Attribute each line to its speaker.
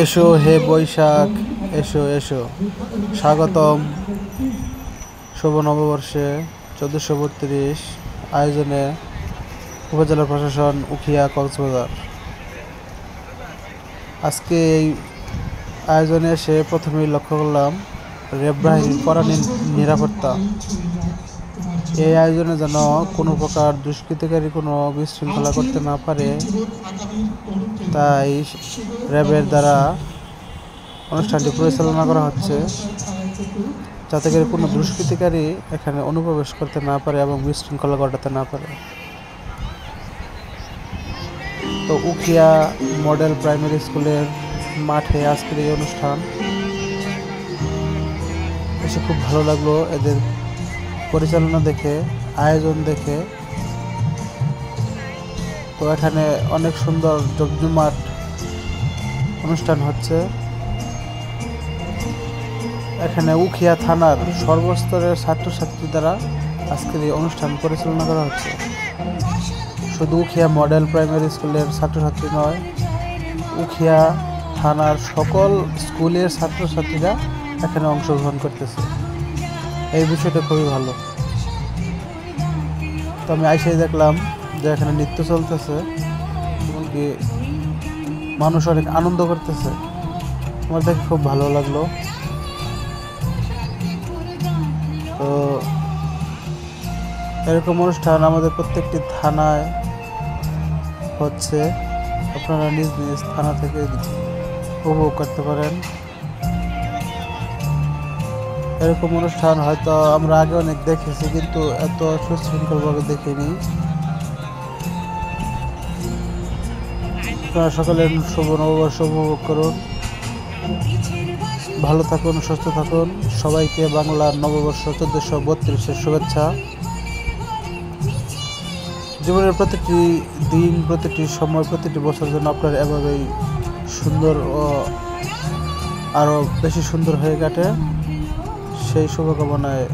Speaker 1: এসো হে বৈশাখ, এসো এসো, স্বাগতম শুভ নববর্ষে 1432 আয়োজনে উপজেলা প্রশাসন উখিয়া কক্সবাজার। আজকে এই আয়োজনে এসে প্রথমেই লক্ষ্য করলাম রেব বাহিনীর কড়া নিরাপত্তা। এই আয়োজনে যেন কোনো প্রকার দুষ্কৃতিকারী কোনো বিশৃঙ্খলা করতে না পারে, তাই র্যাবের দ্বারা অনুষ্ঠানটি পরিচালনা করা হচ্ছে, যাতে করে কোনো দুষ্কৃতিকারী এখানে অনুপ্রবেশ করতে না পারে এবং বিশৃঙ্খলা ঘটাতে না পারে। তো উখিয়া মডেল প্রাইমারি স্কুলের মাঠে আজকের এই অনুষ্ঠান এসে খুব ভালো লাগলো। এদের পরিচালনা দেখে, আয়োজন দেখে। তো এখানে অনেক সুন্দর জমজমাট অনুষ্ঠান হচ্ছে। এখানে উখিয়া থানার সর্বস্তরের ছাত্রছাত্রী দ্বারা আজকের এই অনুষ্ঠান পরিচালনা করা হচ্ছে। শুধু উখিয়া মডেল প্রাইমারি স্কুলের ছাত্রছাত্রী নয়, উখিয়া থানার সকল স্কুলের ছাত্রছাত্রীরা এখানে অংশগ্রহণ করতেছে। এই বিষয়টা খুবই ভালো। তো আমি আইসাই দেখলাম যে এখানে নৃত্য চলতেছে, এমনকি মানুষ অনেক আনন্দ করতেছে। আমার দেখে খুব ভালো লাগলো। তো এরকম অনুষ্ঠান আমাদের প্রত্যেকটি থানায় হচ্ছে, আপনারা নিজ নিজ থানা থেকে উপভোগ করতে পারেন। এরকম অনুষ্ঠান হয়তো আমরা আগে অনেক দেখেছি, কিন্তু এত সুশৃঙ্খলভাবে দেখিনি। আপনারা সকলে শুভ নববর্ষ উপভোগ করুন, ভালো থাকুন, সুস্থ থাকুন। সবাইকে বাংলার নববর্ষ 1432-এর শুভেচ্ছা। জীবনের প্রতিটি দিন, প্রতিটি সময়, প্রতিটি বছর যেন আপনার এভাবেই সুন্দর ও আরও বেশি সুন্দর হয়ে কাটে, সেই শুভকামনায়